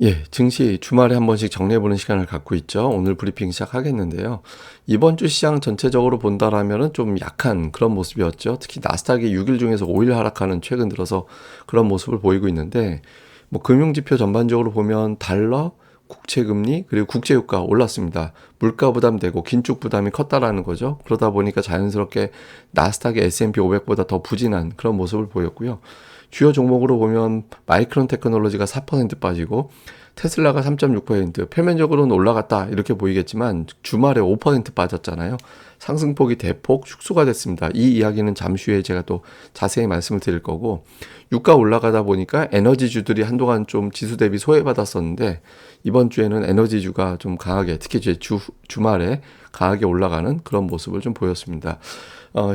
예, 증시 주말에 한 번씩 정리해보는 시간을 갖고 있죠. 오늘 브리핑 시작하겠는데요. 이번 주 시장 전체적으로 본다라면은 좀 약한 그런 모습이었죠. 특히 나스닥이 6일 중에서 5일 하락하는 최근 들어서 그런 모습을 보이고 있는데, 뭐 금융지표 전반적으로 보면 달러, 국채금리, 그리고 국제유가 올랐습니다. 물가 부담되고 긴축 부담이 컸다라는 거죠. 그러다 보니까 자연스럽게 나스닥이 S&P 500보다 더 부진한 그런 모습을 보였고요. 주요 종목으로 보면 마이크론 테크놀로지가 4% 빠지고 테슬라가 3.6%, 표면적으로는 올라갔다 이렇게 보이겠지만 주말에 5% 빠졌잖아요. 상승폭이 대폭 축소가 됐습니다. 이 이야기는 잠시 후에 제가 또 자세히 말씀을 드릴 거고, 유가 올라가다 보니까 에너지주들이 한동안 좀 지수 대비 소외받았었는데 이번 주에는 에너지주가 좀 강하게, 특히 이제 주말에 강하게 올라가는 그런 모습을 좀 보였습니다.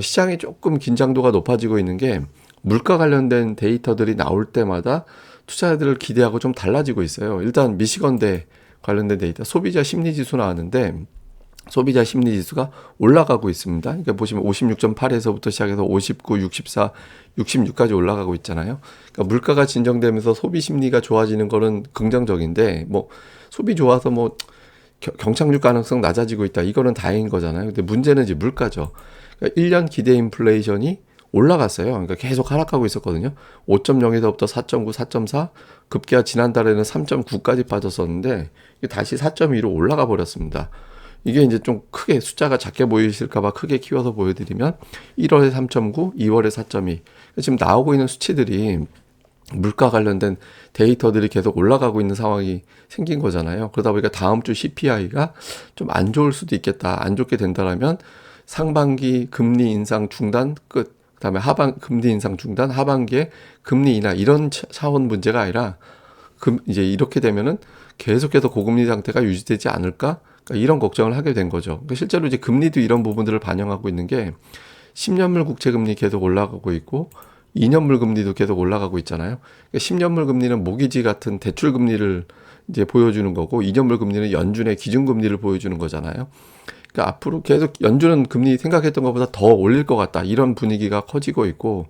시장이 조금 긴장도가 높아지고 있는 게, 물가 관련된 데이터들이 나올 때마다 투자자들을 기대하고 좀 달라지고 있어요. 일단 미시건대 관련된 데이터, 소비자 심리지수 나왔는데 소비자 심리지수가 올라가고 있습니다. 그러니까 보시면 56.8에서부터 시작해서 59, 64, 66까지 올라가고 있잖아요. 그러니까 물가가 진정되면서 소비 심리가 좋아지는 거는 긍정적인데, 뭐 소비 좋아서 뭐 경착륙 가능성 낮아지고 있다, 이거는 다행인 거잖아요. 근데 문제는 이제 물가죠. 그러니까 1년 기대 인플레이션이 올라갔어요. 그러니까 계속 하락하고 있었거든요. 5.0에서부터 4.9, 4.4, 급기야 지난달에는 3.9까지 빠졌었는데 이게 다시 4.2로 올라가 버렸습니다. 이게 이제 좀 크게 숫자가 작게 보이실까봐 크게 키워서 보여드리면 1월에 3.9, 2월에 4.2. 지금 나오고 있는 수치들이 물가 관련된 데이터들이 계속 올라가고 있는 상황이 생긴 거잖아요. 그러다 보니까 다음 주 CPI가 좀 안 좋을 수도 있겠다. 안 좋게 된다라면 상반기 금리 인상 중단 끝. 그다음에 금리 인상 중단, 하반기에 금리 인하, 이런 차원 문제가 아니라 이제 이렇게 되면은 계속해서 고금리 상태가 유지되지 않을까? 그러니까 이런 걱정을 하게 된 거죠. 그러니까 실제로 이제 금리도 이런 부분들을 반영하고 있는 게, 10년물 국채 금리 계속 올라가고 있고 2년물 금리도 계속 올라가고 있잖아요. 그러니까 10년물 금리는 모기지 같은 대출 금리를 이제 보여주는 거고, 2년물 금리는 연준의 기준 금리를 보여주는 거잖아요. 그러니까 앞으로 계속 연준은 금리 생각했던 것보다 더 올릴 것 같다, 이런 분위기가 커지고 있고,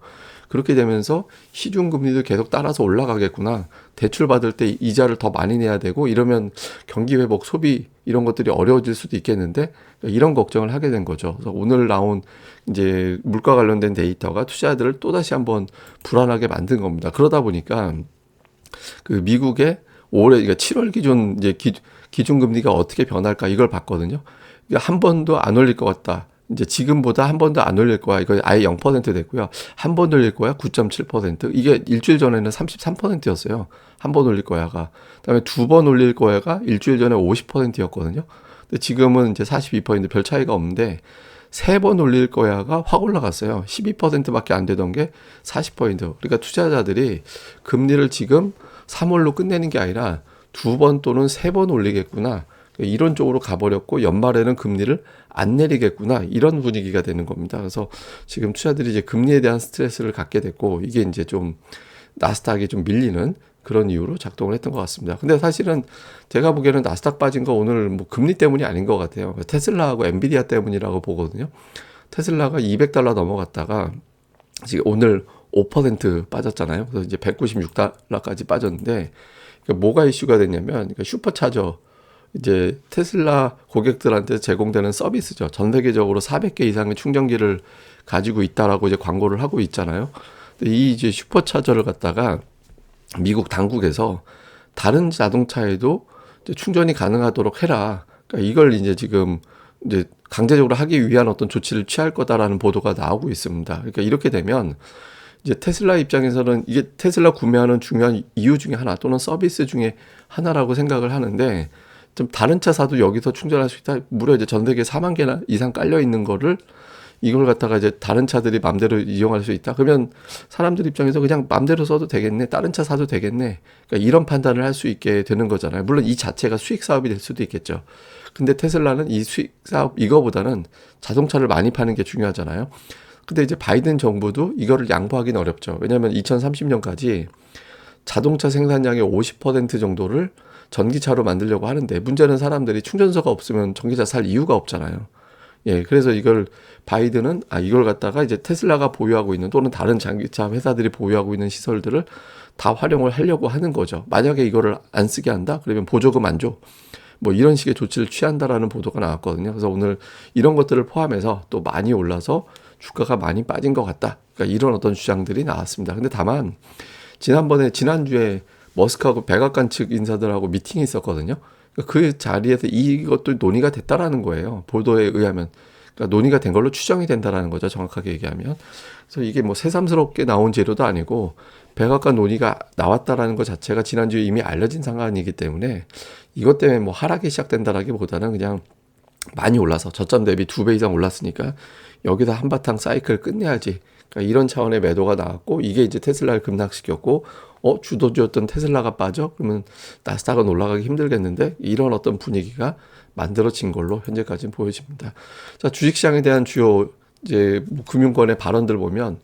그렇게 되면서 시중 금리도 계속 따라서 올라가겠구나. 대출 받을 때 이자를 더 많이 내야 되고 이러면 경기 회복, 소비 이런 것들이 어려워질 수도 있겠는데, 이런 걱정을 하게 된 거죠. 그래서 오늘 나온 이제 물가 관련된 데이터가 투자자들을 또다시 한번 불안하게 만든 겁니다. 그러다 보니까 그 미국의 올해, 그러니까 7월 기준 이제 기준 금리가 어떻게 변할까, 이걸 봤거든요. 그러니까 한 번도 안 올릴 것 같다. 이제 지금보다 한 번도 안 올릴 거야. 이거 아예 0% 됐고요. 한 번 올릴 거야. 9.7%. 이게 일주일 전에는 33%였어요. 한 번 올릴 거야가. 그다음에 두 번 올릴 거야가 일주일 전에 50%였거든요. 근데 지금은 이제 42%, 별 차이가 없는데, 세 번 올릴 거야가 확 올라갔어요. 12%밖에 안 되던 게 40%. 그러니까 투자자들이 금리를 지금 3월로 끝내는 게 아니라 두 번 또는 세 번 올리겠구나, 이런 쪽으로 가버렸고 연말에는 금리를 안 내리겠구나, 이런 분위기가 되는 겁니다. 그래서 지금 투자들이 이제 금리에 대한 스트레스를 갖게 됐고, 이게 이제 좀 나스닥이 좀 밀리는 그런 이유로 작동을 했던 것 같습니다. 근데 사실은 제가 보기에는 나스닥 빠진 거 오늘 뭐 금리 때문이 아닌 것 같아요. 테슬라하고 엔비디아 때문이라고 보거든요. 테슬라가 200달러 넘어갔다가 지금 오늘 5% 빠졌잖아요. 그래서 이제 196달러까지 빠졌는데, 뭐가 이슈가 됐냐면, 슈퍼차저, 이제 테슬라 고객들한테 제공되는 서비스죠. 전 세계적으로 400개 이상의 충전기를 가지고 있다라고 이제 광고를 하고 있잖아요. 근데 이 이제 슈퍼차저를 갖다가 미국 당국에서 다른 자동차에도 이제 충전이 가능하도록 해라. 그러니까 이걸 이제 지금 이제 강제적으로 하기 위한 어떤 조치를 취할 거다라는 보도가 나오고 있습니다. 그러니까 이렇게 되면 이제 테슬라 입장에서는 이게 테슬라 구매하는 중요한 이유 중에 하나, 또는 서비스 중에 하나라고 생각을 하는데, 좀 다른 차 사도 여기서 충전할 수 있다. 무려 이제 전 세계 4만 개나 이상 깔려 있는 거를, 이걸 갖다가 이제 다른 차들이 맘대로 이용할 수 있다. 그러면 사람들 입장에서 그냥 맘대로 써도 되겠네, 다른 차 사도 되겠네, 그러니까 이런 판단을 할 수 있게 되는 거잖아요. 물론 이 자체가 수익 사업이 될 수도 있겠죠. 근데 테슬라는 이 수익 사업 이거보다는 자동차를 많이 파는 게 중요하잖아요. 근데 이제 바이든 정부도 이거를 양보하기는 어렵죠. 왜냐하면 2030년까지 자동차 생산량의 50% 정도를 전기차로 만들려고 하는데, 문제는 사람들이 충전소가 없으면 전기차 살 이유가 없잖아요. 예, 그래서 이걸 바이든은 이걸 갖다가 이제 테슬라가 보유하고 있는, 또는 다른 전기차 회사들이 보유하고 있는 시설들을 다 활용을 하려고 하는 거죠. 만약에 이거를 안 쓰게 한다? 그러면 보조금 안 줘. 뭐 이런 식의 조치를 취한다라는 보도가 나왔거든요. 그래서 오늘 이런 것들을 포함해서 또 많이 올라서 주가가 많이 빠진 것 같다. 그러니까 이런 어떤 주장들이 나왔습니다. 근데 다만 지난주에 머스크하고 백악관 측 인사들하고 미팅이 있었거든요. 그러니까 그 자리에서 이것도 논의가 됐다라는 거예요. 보도에 의하면. 그러니까 논의가 된 걸로 추정이 된다라는 거죠. 정확하게 얘기하면. 그래서 이게 뭐 새삼스럽게 나온 재료도 아니고 백악관 논의가 나왔다라는 것 자체가 지난주에 이미 알려진 상황이기 때문에 이것 때문에 뭐 하락이 시작된다라기보다는 그냥 많이 올라서 저점 대비 2배 이상 올랐으니까 여기다 한바탕 사이클 끝내야지. 그러니까 이런 차원의 매도가 나왔고 이게 이제 테슬라를 급락시켰고 주도주였던 테슬라가 빠져? 그러면 나스닥은 올라가기 힘들겠는데 이런 어떤 분위기가 만들어진 걸로 현재까지는 보여집니다. 자, 주식시장에 대한 주요 이제 뭐 금융권의 발언들 보면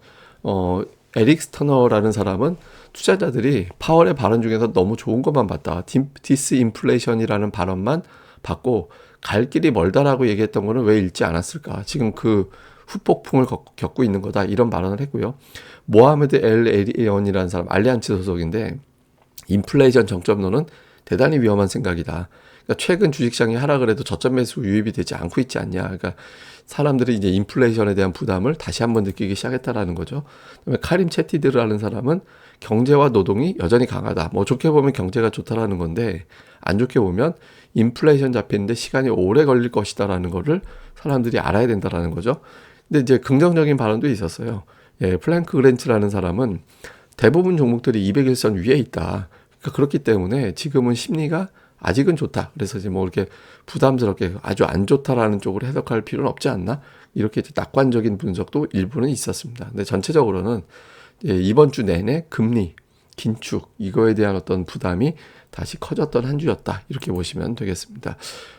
에릭 스터너라는 사람은 투자자들이 파월의 발언 중에서 너무 좋은 것만 봤다. 디스인플레이션이라는 발언만 받고 갈 길이 멀다라고 얘기했던 거는 왜 읽지 않았을까? 지금 그 후폭풍을 겪고 있는 거다. 이런 발언을 했고요. 모하메드 엘 에리언이라는 사람, 알리안츠 소속인데 인플레이션 정점론은 대단히 위험한 생각이다. 그러니까 최근 주식시장이 하락을 해도 저점 매수 유입이 되지 않고 있지 않냐. 그러니까 사람들이 이제 인플레이션에 대한 부담을 다시 한번 느끼기 시작했다라는 거죠. 그다음에 카림 채티드라는 사람은 경제와 노동이 여전히 강하다. 뭐 좋게 보면 경제가 좋다라는 건데 안 좋게 보면 인플레이션 잡히는데 시간이 오래 걸릴 것이다라는 거를 사람들이 알아야 된다라는 거죠. 근데 이제 긍정적인 발언도 있었어요. 예, 플랭크 그랜츠라는 사람은 대부분 종목들이 200일선 위에 있다. 그러니까 그렇기 때문에 지금은 심리가 아직은 좋다. 그래서 이제 뭐 이렇게 부담스럽게 아주 안 좋다라는 쪽으로 해석할 필요는 없지 않나? 이렇게 이제 낙관적인 분석도 일부는 있었습니다. 근데 전체적으로는 이번 주 내내 금리, 긴축 이거에 대한 어떤 부담이 다시 커졌던 한 주였다. 이렇게 보시면 되겠습니다.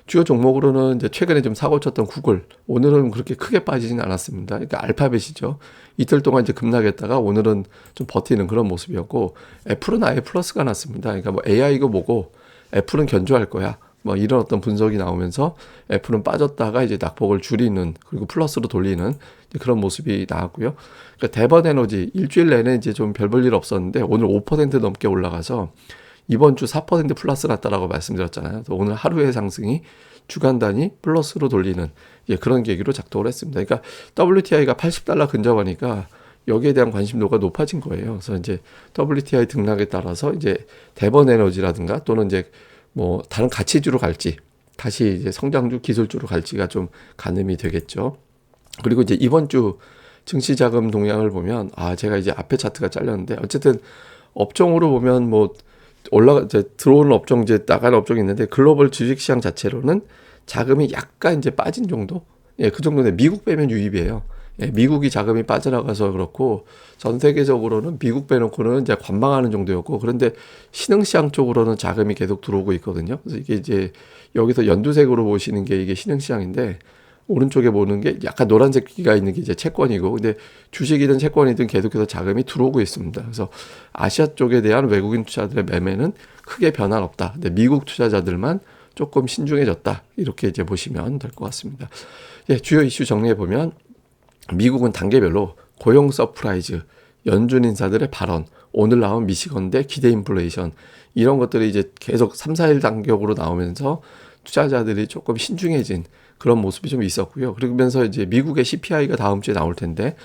주요 종목으로는 이제 최근에 좀 사고 쳤던 구글, 오늘은 그렇게 크게 빠지진 않았습니다. 그러니까 알파벳이죠. 이틀 동안 이제 급락했다가 오늘은 좀 버티는 그런 모습이었고, 애플은 아예 플러스가 났습니다. 그러니까 뭐 AI고 뭐고 애플은 견조할 거야. 뭐 이런 어떤 분석이 나오면서 애플은 빠졌다가 이제 낙폭을 줄이는 그리고 플러스로 돌리는 그런 모습이 나왔고요. 그러니까 대번 에너지 일주일 내내 이제 좀 별 볼 일 없었는데 오늘 5% 넘게 올라가서 이번 주 4% 플러스 났다라고 말씀드렸잖아요. 오늘 하루의 상승이 주간 단위 플러스로 돌리는 그런 계기로 작동을 했습니다. 그러니까 WTI가 $80 근접하니까 여기에 대한 관심도가 높아진 거예요. 그래서 이제 WTI 등락에 따라서 이제 대번 에너지라든가 또는 이제 뭐 다른 가치주로 갈지 다시 이제 성장주 기술주로 갈지가 좀 가늠이 되겠죠. 그리고 이제 이번 주 증시 자금 동향을 보면 제가 이제 앞에 차트가 잘렸는데 어쨌든 업종으로 보면 뭐 이제 들어오는 업종 이제 나가는 업종이 있는데 글로벌 주식시장 자체로는 자금이 약간 이제 빠진 정도? 그 정도인데 미국 빼면 유입이에요. 미국이 자금이 빠져나가서 그렇고 전 세계적으로는 미국 빼놓고는 이제 관망하는 정도였고 그런데 신흥시장 쪽으로는 자금이 계속 들어오고 있거든요. 그래서 이게 이제 여기서 연두색으로 보시는 게 이게 신흥시장인데 오른쪽에 보는 게 약간 노란색기가 있는 게 이제 채권이고 근데 주식이든 채권이든 계속해서 자금이 들어오고 있습니다. 그래서 아시아 쪽에 대한 외국인 투자들의 매매는 크게 변화는 없다. 근데 미국 투자자들만 조금 신중해졌다. 이렇게 이제 보시면 될 것 같습니다. 주요 이슈 정리해 보면 미국은 단계별로 고용 서프라이즈, 연준 인사들의 발언, 오늘 나온 미시건대 기대 인플레이션 이런 것들이 이제 계속 3, 4일 간격으로 나오면서 투자자들이 조금 신중해진 그런 모습이 좀 있었고요. 그러면서 이제 미국의 CPI가 다음 주에 나올 텐데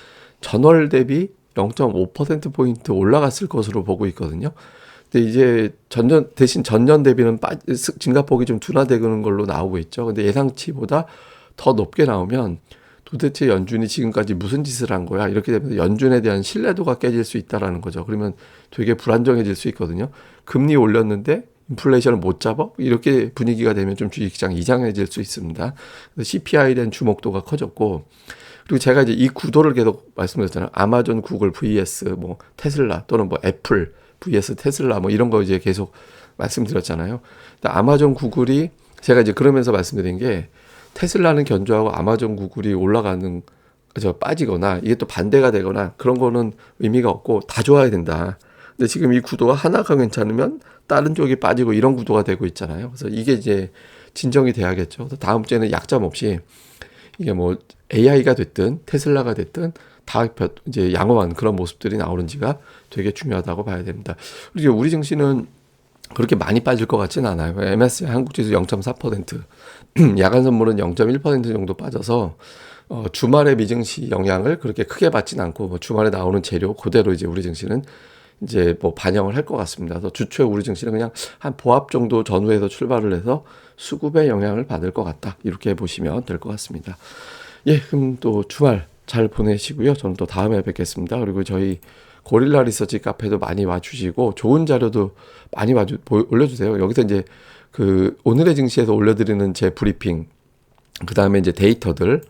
전월 대비 0.5%포인트 올라갔을 것으로 보고 있거든요. 근데 이제 대신 전년 대비는 증가폭이 좀 둔화되는 걸로 나오고 있죠. 근데 예상치보다 더 높게 나오면 도대체 연준이 지금까지 무슨 짓을 한 거야? 이렇게 되면 연준에 대한 신뢰도가 깨질 수 있다라는 거죠. 그러면 되게 불안정해질 수 있거든요. 금리 올렸는데 인플레이션을 못 잡아? 이렇게 분위기가 되면 좀 주식시장 이상해질 수 있습니다. CPI에 대한 주목도가 커졌고 그리고 제가 이제 이 구도를 계속 말씀드렸잖아요. 아마존, 구글, vs 뭐 테슬라 또는 뭐 애플 vs 테슬라 뭐 이런 거 이제 계속 말씀드렸잖아요. 아마존, 구글이 제가 이제 그러면서 말씀드린 게 테슬라는 견조하고 아마존, 구글이 올라가는 빠지거나 이게 또 반대가 되거나 그런 거는 의미가 없고 다 좋아야 된다. 근데 지금 이 구도가 하나가 괜찮으면 다른 쪽이 빠지고 이런 구도가 되고 있잖아요. 그래서 이게 이제 진정이 돼야겠죠. 그래서 다음 주에는 약점 없이 이게 뭐 AI가 됐든 테슬라가 됐든 이제 양호한 그런 모습들이 나오는지가 되게 중요하다고 봐야 됩니다. 그리고 우리 증시는 그렇게 많이 빠질 것 같지는 않아요. MSCI 한국지수 0.4%, 야간 선물은 0.1% 정도 빠져서 주말에 미증시 영향을 그렇게 크게 받진 않고 뭐 주말에 나오는 재료 그대로 이제 우리 증시는 이제 뭐 반영을 할 것 같습니다. 그래서 주초에 우리 증시는 그냥 한 보합 정도 전후에서 출발을 해서 수급의 영향을 받을 것 같다. 이렇게 보시면 될 것 같습니다. 예, 그럼 또 주말 잘 보내시고요. 저는 또 다음에 뵙겠습니다. 그리고 저희 고릴라 리서치 카페도 많이 와주시고 좋은 자료도 많이 올려주세요. 여기서 이제 그 오늘의 증시에서 올려드리는 제 브리핑, 그 다음에 이제 데이터들,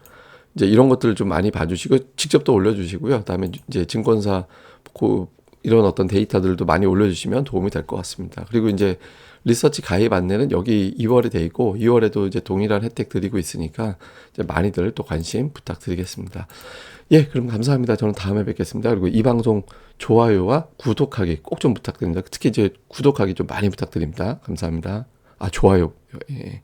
이제 이런 것들을 좀 많이 봐주시고 직접 또 올려주시고요. 그다음에 이제 증권사 이런 어떤 데이터들도 많이 올려주시면 도움이 될 것 같습니다. 그리고 이제 리서치 가입 안내는 여기 2월에 돼 있고 2월에도 이제 동일한 혜택 드리고 있으니까 이제 많이들 또 관심 부탁드리겠습니다. 예, 그럼 감사합니다. 저는 다음에 뵙겠습니다. 그리고 이 방송 좋아요와 구독하기 꼭 좀 부탁드립니다. 특히 이제 구독하기 좀 많이 부탁드립니다. 감사합니다. 아, 좋아요. 예.